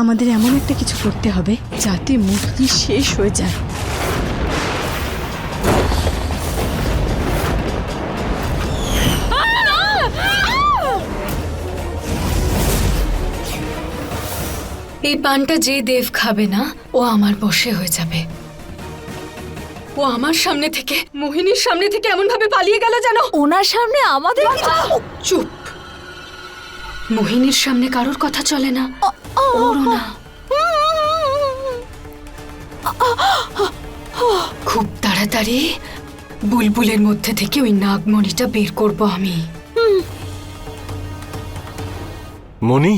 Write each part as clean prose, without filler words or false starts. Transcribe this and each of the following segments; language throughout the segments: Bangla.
আমাদের এমন একটা কিছু করতে হবে যাতে মুক্তি শেষ হয়ে যায়। এই পানটা যে দেব খাবে না ও আমার বশে হয়ে যাবে। ও আমার সামনে থেকে, মোহিনীর সামনে থেকে এমন ভাবে পালিয়ে গেল জানো। ওনার সামনে আমাদের চুপ। মোহিনীর সামনে কারোর কথা চলে না, ওরও না। খুব তাড়াতাড়ি বুলবুলের মধ্যে থেকে ওই নাগমণিটা বের করব আমি। মণি,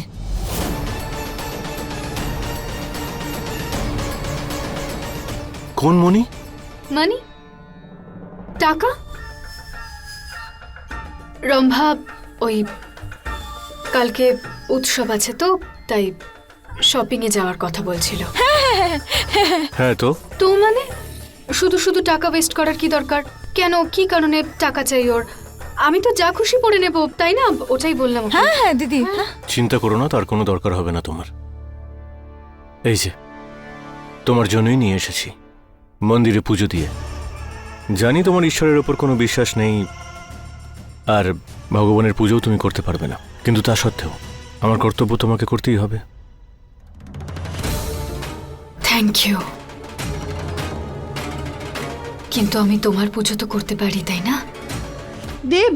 কোন মণি? মানি টাকা। রম্ভা ওই কালকে উৎসব আছে তো, তাই শপিং এ যাওয়ার কথা বলছিল। হ্যাঁ তো তো মানে শুধু শুধু টাকা ওয়েস্ট করার কি দরকার? কেন, কি কারণে টাকা চাই ওর? আমি তো যা খুশি পরে নেব, তাই না? ওটাই বললাম ওকে। হ্যাঁ হ্যাঁ দিদি, চিন্তা করো না, তার কোনো দরকার হবে না তোমার। এই যে তোমার জন্যই নিয়ে এসেছি, মন্দিরে পুজো দিয়ে। জানি তোমার ঈশ্বরের ওপর কোনো বিশ্বাস নেই আর ভগবানের পুজোও তুমি করতে পারবে না, কিন্তু তা সত্ত্বেও আমার কর্তব্য তোমাকে করতেই হবে। Thank you. কিন্তু আমি তোমার পুজো তো করতে পারি, তাই না? দেব,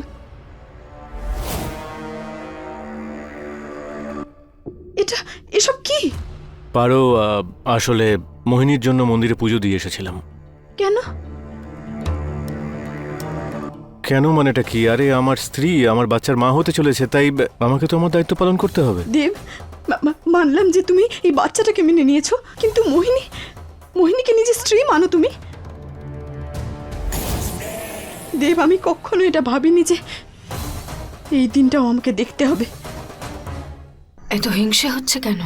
এসব কি? পারো, আসলে মোহিনীর জন্য মন্দিরে পুজো দিয়ে এসেছিলাম। কেন? কেন মানেটা কি? আরে আমার স্ত্রী আমার বাচ্চার মা হতে চলেছে, তাই আমাকে তো আমার দায়িত্ব পালন করতে হবে। দেব, মানলাম যে তুমি এই বাচ্চাটাকে মেনে নিয়েছো, কিন্তু মোহিনীকে নিজের স্ত্রী মানো তুমি? দেব, আমি কখনো এটা ভাবিনি যে এই দিনটাও আমাকে দেখতে হবে। এত হিংসে হচ্ছে কেন?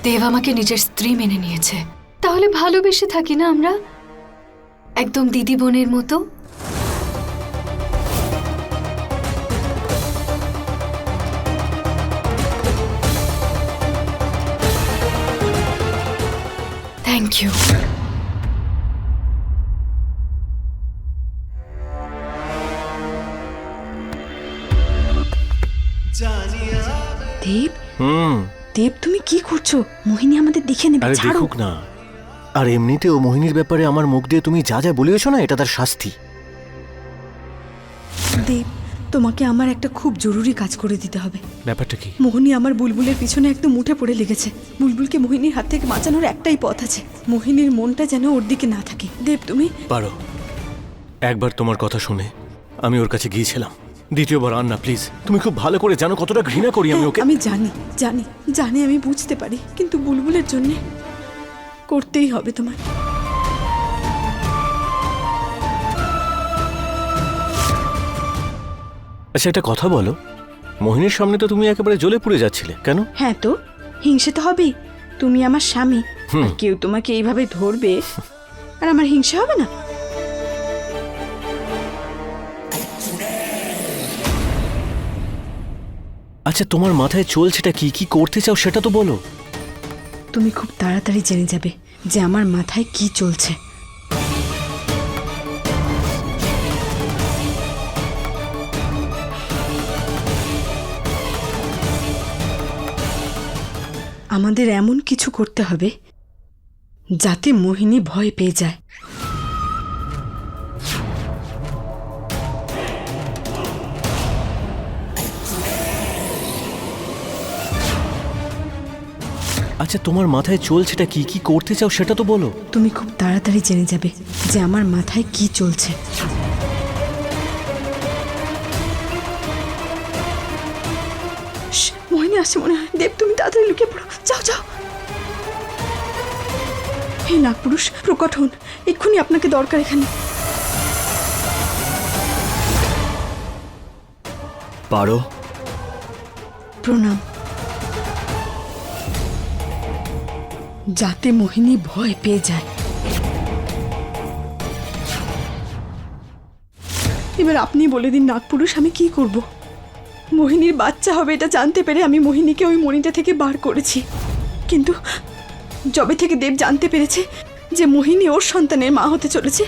দেব আমাকে নিজের স্ত্রী মেনে নিয়েছে, তাহলে ভালোবেসে থাকি না আমরা, একদম দিদি বোনের মতো। Thank you. দেব, হুম। দেব তুমি কি করছো? মোহিনী আমাদের দেখে নেবে, আরে ছাড়ো। দেখুক না। আর এমনিতেও মোহিনীর ব্যাপারে আমার মুখ দিয়ে তুমি যা যা বলিয়েছো না, এটা তার শাস্তি। দেব, তোমাকে আমার একটা খুব জরুরি কাজ করে দিতে হবে। ব্যাপারটা কি? মোহিনী আমার বুলবুলের পিছনে একদম উঠে পড়ে লেগেছে। বুলবুলকে মোহিনীর হাত থেকে বাঁচানোর একটাই পথ আছে, মোহিনীর মনটা যেন ওর দিকে না থাকে। দেব তুমি পারো, একবার তোমার কথা শুনে আমি ওর কাছে গিয়েছিলাম, দ্বিতীয়বার আর না প্লিজ। তুমি খুব ভালো করে জানো কতটা ঘৃণা করি আমি ওকে। আমি জানি জানি জানি, আমি বুঝতে পারি, কিন্তু বুলবুলের জন্য করতেই হবে তোমার। আচ্ছা একটা কথা বলো, মোহিনীর সামনে তো তুমি একেবারে জ্বলে পুড়ে যাচ্ছিলে, কেন? হ্যাঁ তো, হিংসে তো হবেই। তুমি আমার স্বামী, হুম। আর কেউ তোমাকে এইভাবে ধরবে আর আমার হিংসে হবে না? আচ্ছা তোমার মাথায় চলছেটা কি, কি করতে চাও সেটা তো বলো। তুমি খুব তাড়াতাড়ি জেনে যাবে যে আমার মাথায় কি চলছে। আমাদের এমন কিছু করতে হবে যাতে মোহিনী ভয় পেয়ে যায়। আচ্ছা তোমার মাথায় চলছেটা কি, কি করতে চাও সেটা তো বলো। তুমি খুব তাড়াতাড়ি জেনে যাবে যে আমার মাথায় কি চলছে। মোহিনী আসছে মনে হয়। দেব তুমি তাড়াতাড়ি লুকিয়ে পড়ো, যাও যাও। হে নাগপুরুষ, প্রকট হন, এক্ষুনি আপনাকে দরকার এখানে। পারো। প্রণাম। যাতে মোহিনী ভয় পেয়ে যায়। এবার আপনি বলে দিন নাগপুরুষ, আমি কি করব? মোহিনীর বাচ্চা হবে এটা জানতে পেরে আমি মোহিনীকে ওই মণিটা থেকে বার করেছি, কিন্তু যবে থেকে দেব জানতে পেরেছে যে মোহিনী ওর সন্তানের মা হতে চলেছে,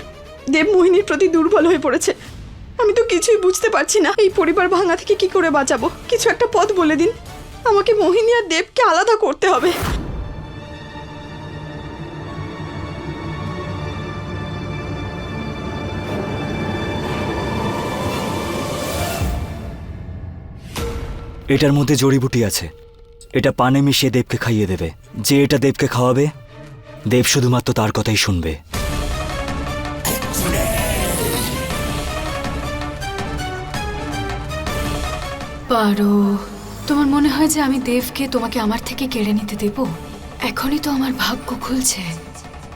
দেব মোহিনীর প্রতি দুর্বল হয়ে পড়েছে। আমি তো কিছুই বুঝতে পারছি না এই পরিবার ভাঙা থেকে কি করে বাঁচাবো। কিছু একটা পথ বলে দিন, আমাকে মোহিনী আর দেবকে আলাদা করতে হবে। এটার মধ্যে জড়িবুটি আছে, এটা পানে মিশিয়ে দেবকে খাইয়ে দেবে। যে এটা দেবকে খাওয়াবে, দেব শুধুমাত্র তার কথাই শুনবে। পারো, তোমার মনে হয় যে আমি দেবকে তোমাকে আমার থেকে কেড়ে নিতে দেব? এখনই তো আমার ভাগ্য খুলছে।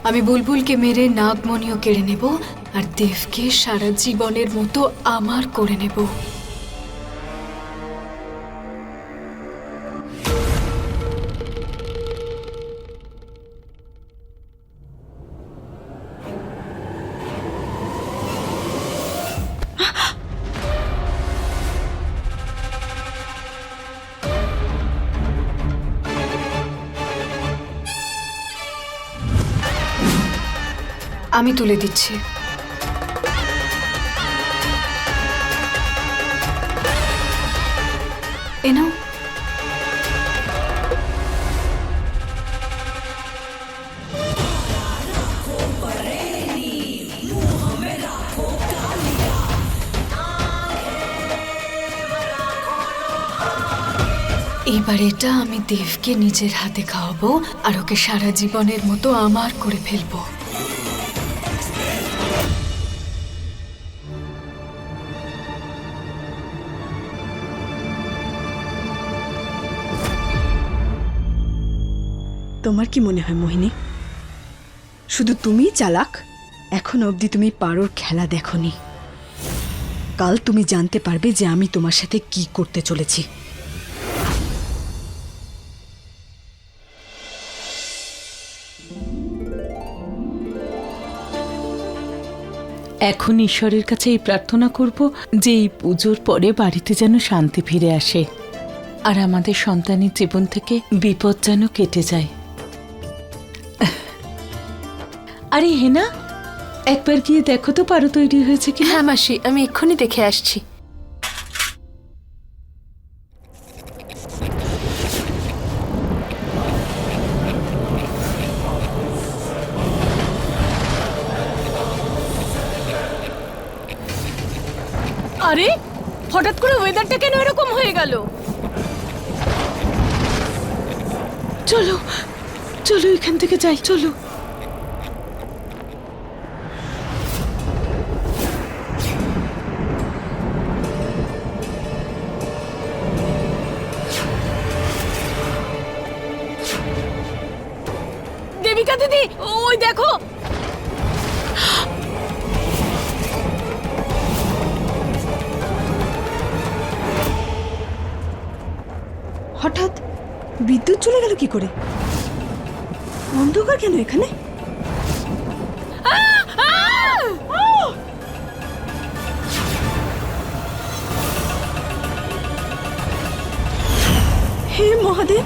আমি বুলবুলকে মেরে নাগমণিও কেড়ে নেব, আর দেবকে সারা জীবনের মতো আমার করে নেব। আমি তুলে দিচ্ছি। এ নাও। এবার এটা আমি দেবকে নিজের হাতে খাওয়াবো আর ওকে সারা জীবনের মতো আমার করে ফেলবো। তোমার কি মনে হয় মোহিনী, শুধু তুমিই চালাক? এখন অবধি তুমি পারোর খেলা দেখোনি। কাল তুমি জানতে পারবে যে আমি তোমার সাথে কি করতে চলেছি। এখন ঈশ্বরের কাছে এই প্রার্থনা করব যে এই পুজোর পরে বাড়িতে যেন শান্তি ফিরে আসে, আর আমাদের সন্তানের জীবন থেকে বিপদ যেন কেটে যায়। আরে হেনা, একবার গিয়ে দেখো তো পারো তৈরি হয়েছে কি। হ্যাঁ মাসি, আমি এক্ষুনি দেখে আসছি। আরে হঠাৎ করে ওয়েদারটা কেন এরকম হয়ে গেল? চলো চলো এখান থেকে যাই, চলো। দেবিকা দিদি, ওই দেখো। হঠাৎ বিদ্যুৎ চলে গেল কি করে? অন্ধকার কেন এখানে? হে মহাদেব,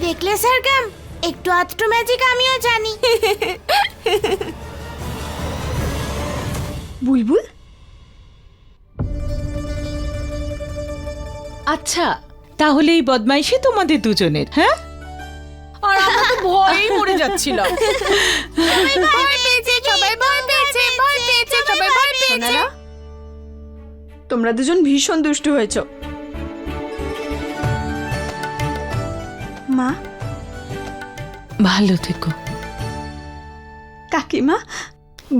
দেখলে সরগম, একটু আধটু ম্যাজিক আমিও জানি। বুলবুল, আচ্ছা, তাহলে এই বদমাইশি তোমাদের দুজনের? হ্যাঁ, আর আমরা তো ভয়েই মরে যাচ্ছিলাম। সোনারা, তোমরা দুজন ভীষণ দুষ্টু হয়েছ। মা, ভালো থেকো। কাকিমা।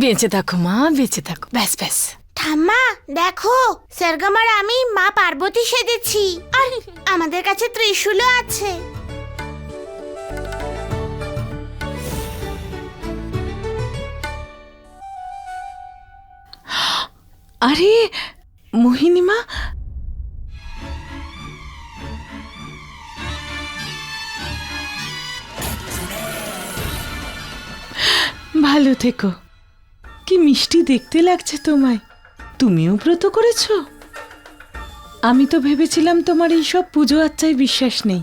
বেঁচে থাকো মা, বেঁচে থাকো, ব্যাস ব্যাস। ঠাম্মা দেখো, সরগম আর আমি মা পার্বতী সেজেছি, আর আমাদের কাছে ত্রিশূলও আছে। আরে মোহিনীমা, ভালো থেকো। কি মিষ্টি দেখতে লাগছে তোমায়। তুমিও ব্রত করেছো? আমি তো ভেবেছিলাম তোমার এই সব পুজো আচ্চায় বিশ্বাস নেই।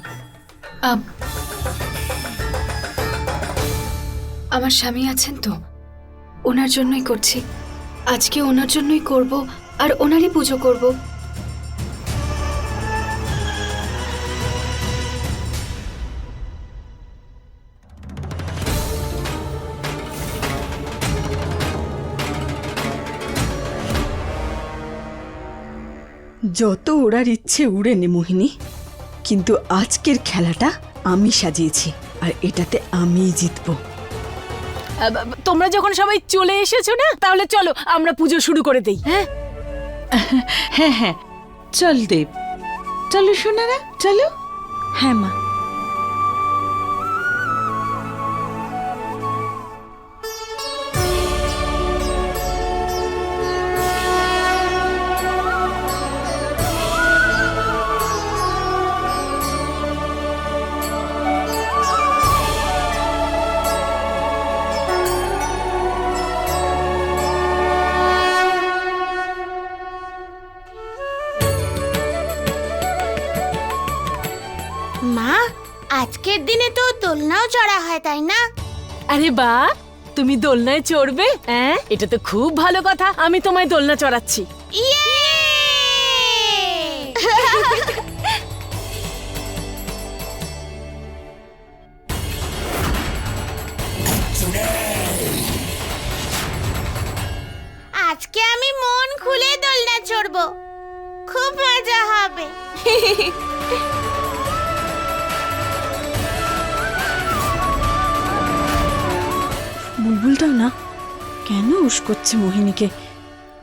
আমার স্বামী আছেন তো, ওনার জন্যই করছি। আজকে ওনার জন্যই করব, আর ওনারই পুজো করব। যত ওড়ার ইচ্ছে উড়ে নে মোহিনী, কিন্তু আজকের খেলাটা আমি সাজিয়েছি, আর এটাতে আমিই জিতবো। তোমরা যখন সবাই চলে এসেছো না, তাহলে চলো আমরা পুজো শুরু করে দেই। হ্যাঁ হ্যাঁ হ্যাঁ, চল দেব, চলো সোনারা, চলো। হ্যাঁ মা। মা, আজকের দিনে তো দোলনাও চড়া হয়, তাই না? আরে বাহ, তুমি দোলনায় চড়বে? হ্যাঁ, এটা তো খুব ভালো কথা। আমি তোমায় দোলনা চড়াচ্ছি। ইয়ে! আজকে আমি মন খুলে দোলনা চড়বো, খুব মজা হবে। বুলবুলটাও না কেন উস্কোচ্ছে মোহিনীকে।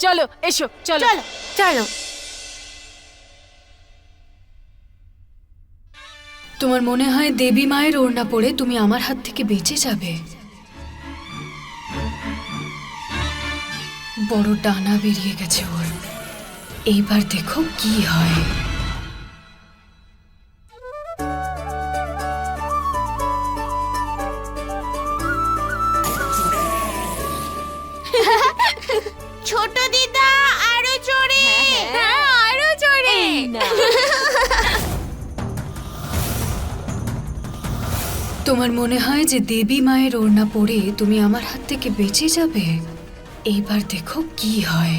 চলো এসো, চলো চলো চলো। তোমার মনে হয় দেবী মায়ের ওড়না পরে তুমি আমার হাত থেকে বেঁচে যাবে? বড় ডানা বেরিয়ে গেছে ওর। এইবার দেখো কি হয়। ছোট দিদা আরো চড়ে, আরো চড়ে। তোমার মনে হয় যে দেবী মায়ের ওড়না পরে তুমি আমার হাত থেকে বেঁচে যাবে? এইবার দেখো কি হয়।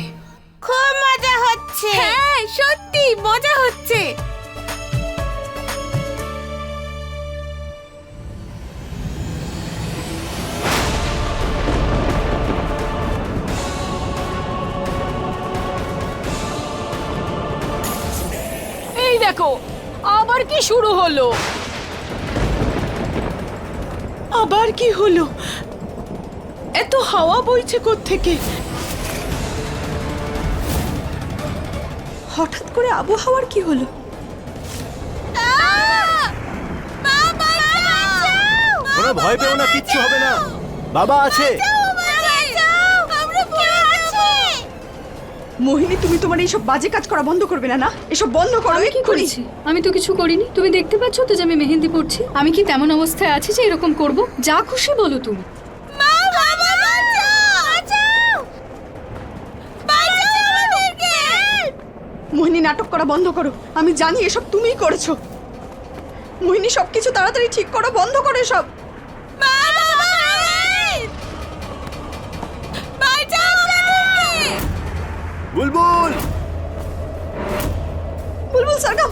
খুব মজা হচ্ছে। হ্যাঁ সত্যি মজা হচ্ছে। এই দেখো, আবার কি শুরু হলো? আবার কি হলো? এত হাওয়া বইছে কোত্থেকে? হঠাৎ করে আবহাওয়ার কি হলো? কোনো ভয় পেও না, কিচ্ছু হবে না, বাবা আছে। মোহিনী, তুমি তোমার এইসব বাজে কাজ করা বন্ধ করবে না? না, এসব বন্ধ করো। আমি কি করেছি? আমি তো কিছু করিনি। তুমি দেখতে পাচ্ছ তো যে আমি মেহেন্দি পড়ছি। আমি কি তেমন অবস্থায় আছি যে এরকম করব? যা খুশি বলো তুমি। মোহিনী, নাটক করা বন্ধ করো। আমি জানি এসব তুমিই করেছো। মোহিনী, সবকিছু তাড়াতাড়ি ঠিক করো, বন্ধ করো এসব। বুলবুল, বুলবুল সরগম,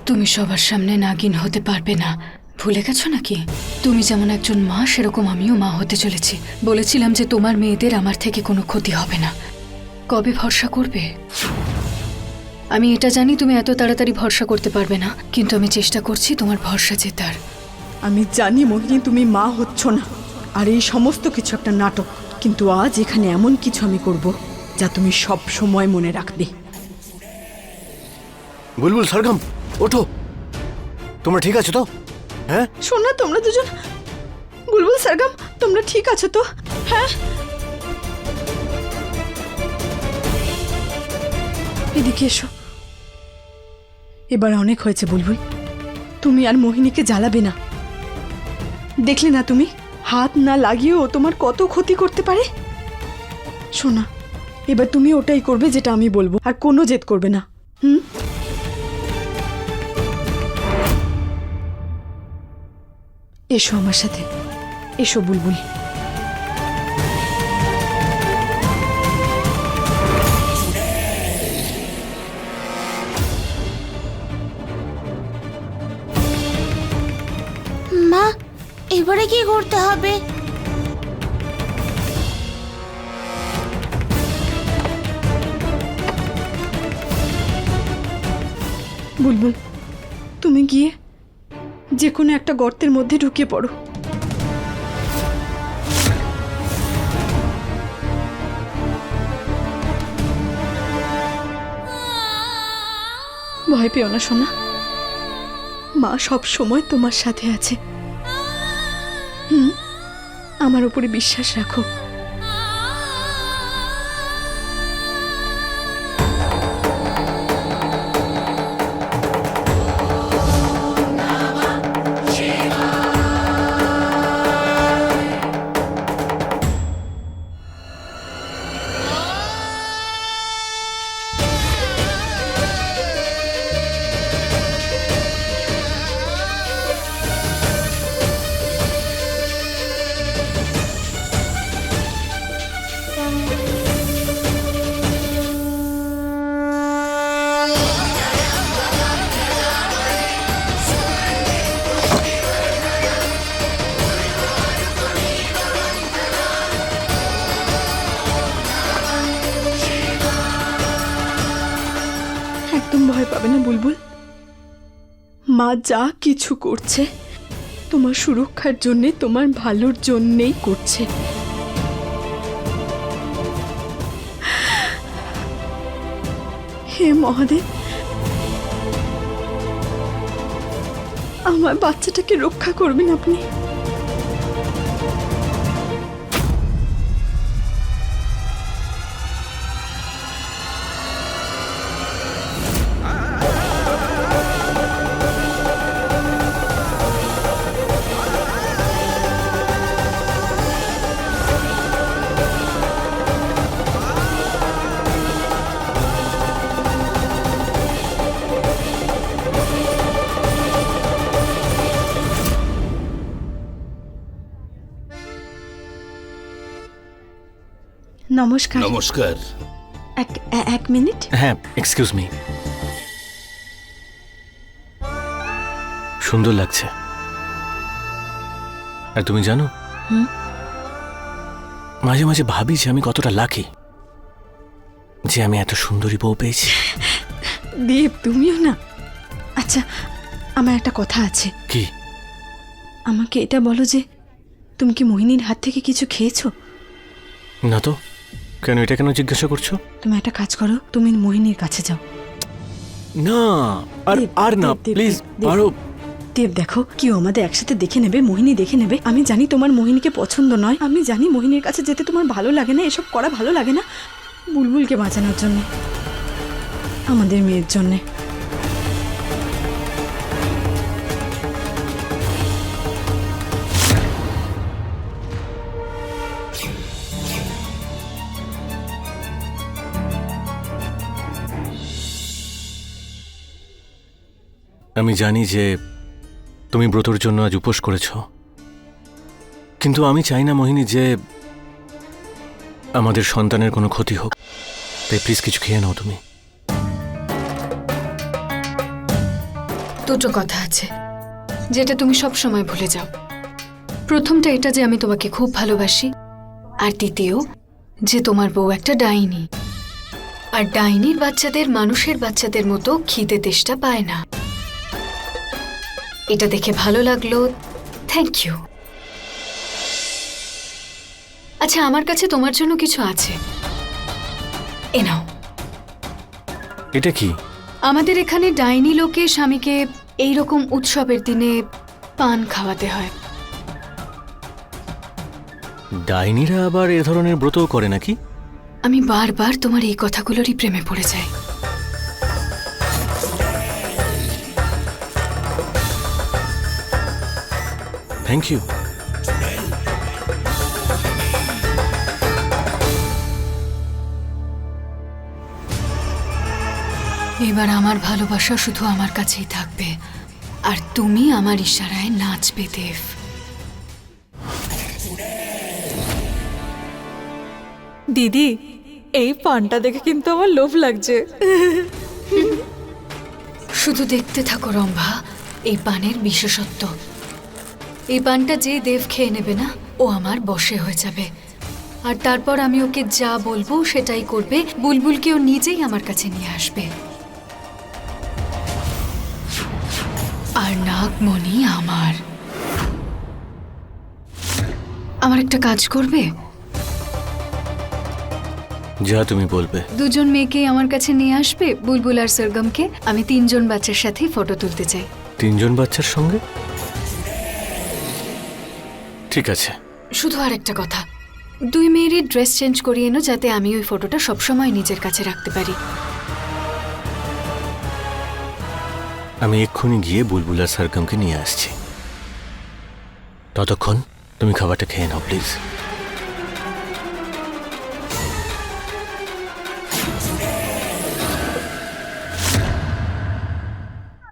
তুমি সবার সামনে নাগিন হতে পারবে না, ভুলে গেছো নাকি? তুমি যেমন একজন মা, সেরকম আমিও মা হতে চলেছি। বলেছিলাম যে তোমার মেয়েদের আমার থেকে কোনো ক্ষতি হবে না। কবে ভরসা করবে? আমি এটা জানি তুমি এত তাড়াতাড়ি ভরসা করতে পারবে না, কিন্তু আমি চেষ্টা করছি তোমার ভরসা জেতার। আমি জানি মোহিনী তুমি মা হচ্ছ না, আর এই সমস্ত কিছু একটা নাটক। কিন্তু আজ এখানে এমন কিছু আমি করব যা তুমি সব সময় মনে রাখবে। বুলবুল, সরগম, ওঠো। তোমরা ঠিক আছো তো? হ্যাঁ, শোনা তোমরা দুজন, বুলবুল সরগম, তোমরা ঠিক আছো তো? হ্যাঁ, এদিকে এসো। এবার অনেক হয়েছে বুলবুল, তুমি আর মোহিনীকে জ্বালাবে না। দেখলে না তুমি, হাত না লাগিয়েও তোমার কত ক্ষতি করতে পারে। শোনা, এবার তুমি ওটাই করবে যেটা আমি বলবো, আর কোনো জেদ করবে না। এসো আমার সাথে, এসো বুলবুল। মা, এবারে কি করতে হবে? বুলবুল, তুমি গিয়ে যে কোনো একটা গর্তের মধ্যে ঢুকে পড়ো। ভয় পেও না সোনা, মা সব সময় তোমার সাথে আছে। আমার উপরে বিশ্বাস রাখো। একদম ভয় পাবে না বুলবুল, মা যা কিছু করছে তোমার সুরক্ষার জন্যে, তোমার ভালোর জন্যেই করছে। হে মহাদেব, আমার বাচ্চাটাকে রক্ষা করবেন আপনি। নমস্কার। নমস্কার। এক মিনিট। হ্যাঁ, এক্সকিউজ মি। সুন্দর লাগছে। আর তুমি জানো, মাঝে মাঝে ভাবি যে আমি কতটা লাকি যে আমি এত সুন্দরী বউ পেয়েছি। দেব, তুমিও না। আচ্ছা, আমার একটা কথা আছে। কি? আমাকে এটা বলো যে তুমি কি মোহিনীর হাত থেকে কিছু খেয়েছো? না তো, কেন এটা কেন জিজ্ঞাসা করছো? তুমি একটা কাজ করো, তুমি মোহিনীর কাছে যাও। না, আর দেব, আর না, দেব, দেব, প্লিজ। দেব। আরো দেব, দেখো, কেউ আমাদের একসাথে দেখে নেবে, মোহিনী দেখে নেবে। আমি জানি তোমার মোহিনীকে পছন্দ নয়, আমি জানি মোহিনীর কাছে যেতে তোমার ভালো লাগে না, এসব করা ভালো লাগে না। বুলবুলকে বাঁচানোর জন্য, আমাদের মেয়ের জন্যে। আমি জানি যে তুমি ব্রতর জন্য আজ উপোস করেছ, কিন্তু আমি চাই না মোহিনী যে আমাদের সন্তানের কোনো ক্ষতি হোক, তাই প্লিজ কিছু খেয়ে নাও তুমি। দুটো কথা আছে যেটা তুমি সব সময় ভুলে যাও। প্রথমটা এটা যে আমি তোমাকে খুব ভালোবাসি, আর দ্বিতীয় যে তোমার বউ একটা ডাইনি। আর ডাইনির বাচ্চাদের মানুষের বাচ্চাদের মতো খিদে তেষ্টা পায় না। এটা দেখে ভালো লাগলো, থ্যাংক ইউ। আচ্ছা, আমার কাছে তোমার জন্য কিছু আছে, এ নাও। এটা কি? আমাদের এখানে ডাইনি লোকে স্বামীকে এইরকম উৎসবের দিনে পান খাওয়াতে হয়। ডাইনিরা আবার এ ধরনের ব্রতও করে নাকি? আমি বারবার তোমার এই কথাগুলোরই প্রেমে পড়ে যাই। Thank you. এবার আমার ভালোবাসা শুধু আমার কাছেই থাকবে, আর তুমি আমার ইশারায় নাচবে দেব। দিদি, এই পানটা দেখে কিন্তু আমার লোভ লাগছে। শুধু দেখতে থাকো রম্ভা, এই পানের বিশেষত্ব। এই পানটা যে দেব খেয়ে নেবে না, ও আমার বশে হয়ে যাবে। আর তারপর আমি ওকে যা বলবো সেটাই করবে। বুলবুলকে ও নিজেই আমার কাছে নিয়ে আসবে। আর নাগমণি আমার। আমার একটা কাজ করবে? যা তুমি বলবে। দুজন মেয়েকেই আমার কাছে নিয়ে আসবে, বুলবুল আর সরগমকে। আমি 3 জন বাচ্চার সাথেই ফটো তুলতে চাই। 3 জন বাচ্চার সঙ্গে? ঠিক আছে। শুধু আর একটা কথা, 2 মেয়েরই ড্রেস চেঞ্জ করিয়ে এনো, যাতে আমি ওই ফটোটা সবসময় নিজের কাছে রাখতে পারি। আমি এক্ষুনি গিয়ে বুলবুল আর সরগমকে নিয়ে আসছি। ততক্ষণ তুমি খাবারটা খেয়ে নাও প্লিজ।